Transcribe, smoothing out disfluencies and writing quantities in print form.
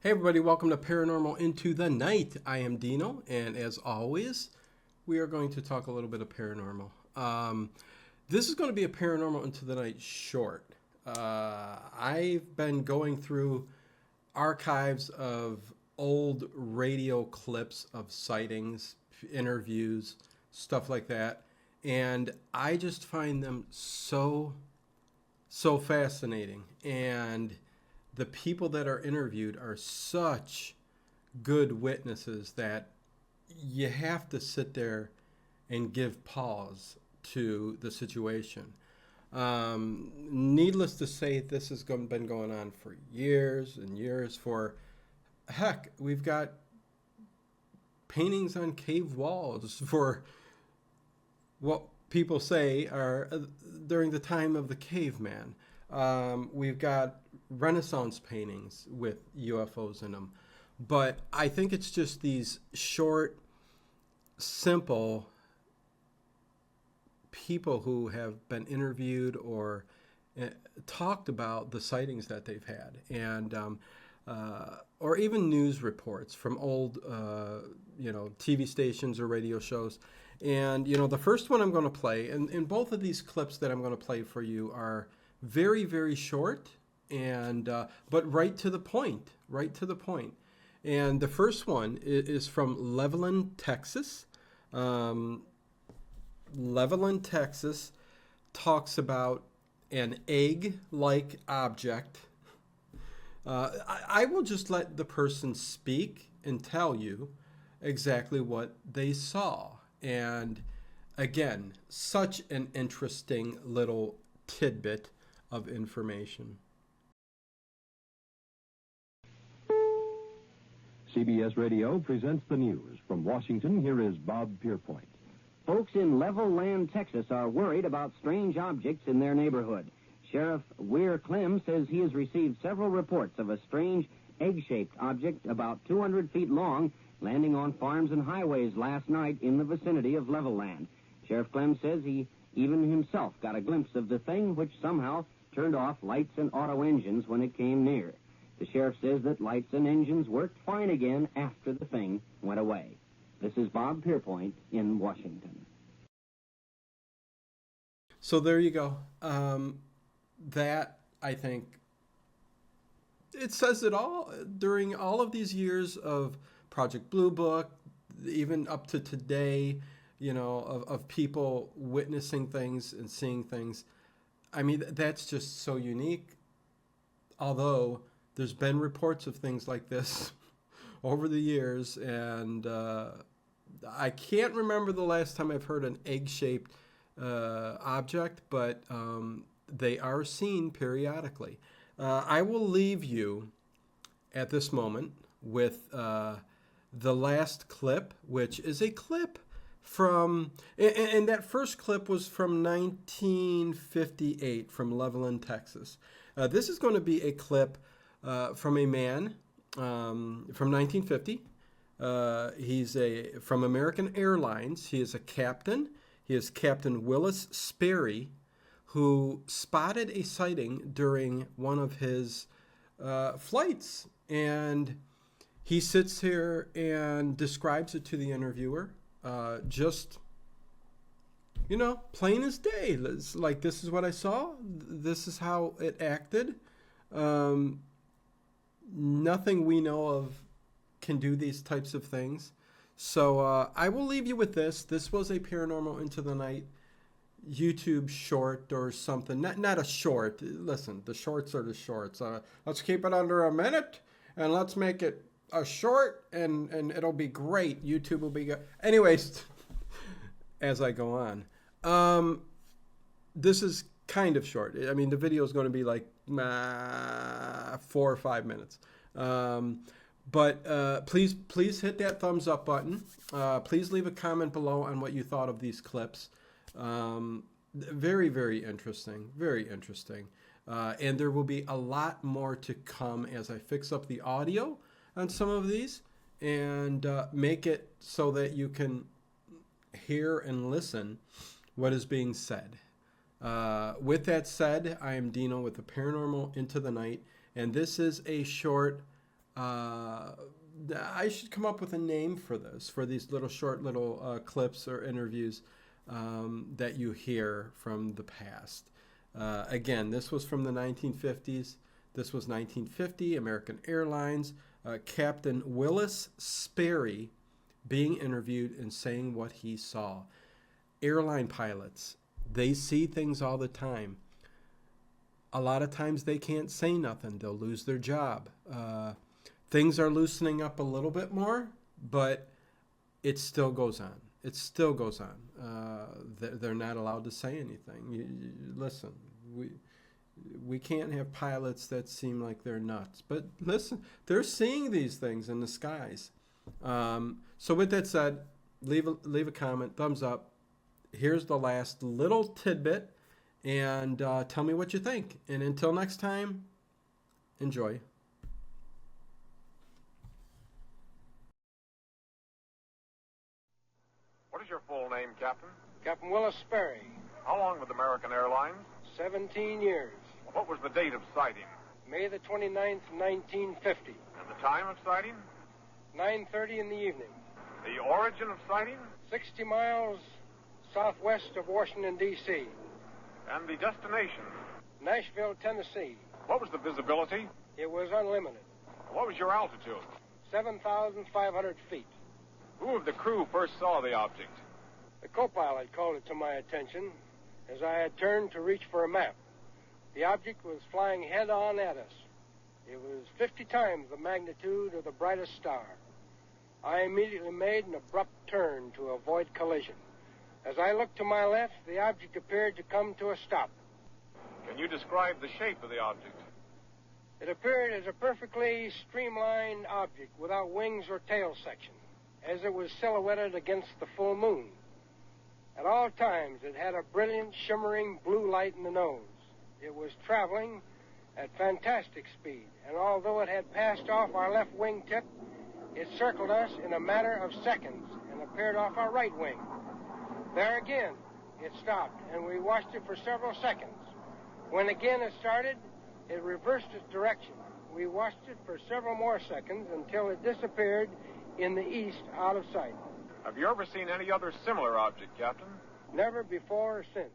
Hey everybody, welcome to Paranormal Into the Night. I am Dino, and as always, we are going to talk a little bit of paranormal. This is going to be a Paranormal Into the Night short. I've been going through archives of old radio clips of sightings, interviews, stuff like that, and I just find them so fascinating. And the people that are interviewed are such good witnesses that you have to sit there and give pause to the situation. Needless to say, this has been going on for years and years. For heck, we've got paintings on cave walls for what people say are during the time of the caveman. We've got Renaissance paintings with UFOs in them. But I think it's just these short, simple people who have been interviewed or talked about the sightings that they've had, and or even news reports from old, TV stations or radio shows. And the first one I'm going to play, and both of these clips that I'm going to play for you are very, very short, and but right to the point, right to the point. And the first one is from Levelland, Texas. Levelland, Texas talks about an egg-like object. I will just let the person speak and tell you exactly what they saw. And again, such an interesting little tidbit of information. CBS Radio presents the news. From Washington, here is Bob Pierpoint. Folks in Levelland, Texas are worried about strange objects in their neighborhood. Sheriff Weir Clem says he has received several reports of a strange egg-shaped object about 200 feet long landing on farms and highways last night in the vicinity of Levelland. Sheriff Clem says he even himself got a glimpse of the thing, which somehow turned off lights and auto engines when it came near. The sheriff says that lights and engines worked fine again after the thing went away. This is Bob Pierpoint in Washington. So there you go. That, I think, it says it all. During all of these years of Project Blue Book, even up to today, of people witnessing things and seeing things. I mean, that's just so unique. Although there's been reports of things like this over the years, and I can't remember the last time I've heard an egg-shaped object, but they are seen periodically. I will leave you at this moment with the last clip, which is a clip from, and that first clip was from 1958 from Levelland, Texas. This is going to be a clip from a man from 1950. He's from American Airlines. He is a captain. He is Captain Willis Sperry, who spotted a sighting during one of his flights. And he sits here and describes it to the interviewer, just, plain as day. It's like, this is what I saw. This is how it acted. Nothing we know of can do these types of things. So I will leave you with this. This was a Paranormal Into the Night YouTube short or something. Not a short. Listen, the shorts are the shorts. Let's keep it under a minute, and let's make it a short, and it'll be great. YouTube will be good. Anyways, as I go on, this is kind of short. I mean, the video is going to be like 4 or 5 minutes. But please hit that thumbs up button. Please leave a comment below on what you thought of these clips. Very, very interesting. Very interesting. And there will be a lot more to come as I fix up the audio on some of these and make it so that you can hear and listen what is being said. With that said, I am Dino with the Paranormal Into the Night, and this is a short I should come up with a name for this, for these little short little clips or interviews that you hear from the past. Again, this was from the 1950s. This was 1950, American Airlines. Captain Willis Sperry being interviewed and saying what he saw. Airline pilots, they see things all the time. A lot of times they can't say nothing. They'll lose their job. Things are loosening up a little bit more, but it still goes on. It still goes on. They're not allowed to say anything. Listen, we can't have pilots that seem like they're nuts. But listen, they're seeing these things in the skies. So with that said, leave a comment, thumbs up. Here's the last little tidbit, and tell me what you think. And until next time, enjoy. What is your full name, Captain? Captain Willis Sperry, How long with American Airlines? 17 years. What was the date of sighting? May the 29th, 1950, And the time of sighting? 9:30 in the evening. The origin of sighting? 60 miles southwest of Washington, D.C., And the destination? Nashville, Tennessee. What was the visibility? It was unlimited, What was your altitude? 7,500 feet. Who of the crew first saw the object? The co-pilot called it to my attention as I had turned to reach for a map. The object was flying head-on at us. It was 50 times the magnitude of the brightest star. I immediately made an abrupt turn to avoid collision. As I looked to my left, the object appeared to come to a stop. Can you describe the shape of the object? It appeared as a perfectly streamlined object without wings or tail section, as it was silhouetted against the full moon. At all times, it had a brilliant, shimmering blue light in the nose. It was traveling at fantastic speed, and although it had passed off our left wingtip, it circled us in a matter of seconds and appeared off our right wing. There again, it stopped, and we watched it for several seconds. When again it started, it reversed its direction. We watched it for several more seconds until it disappeared in the east out of sight. Have you ever seen any other similar object, Captain? Never before or since.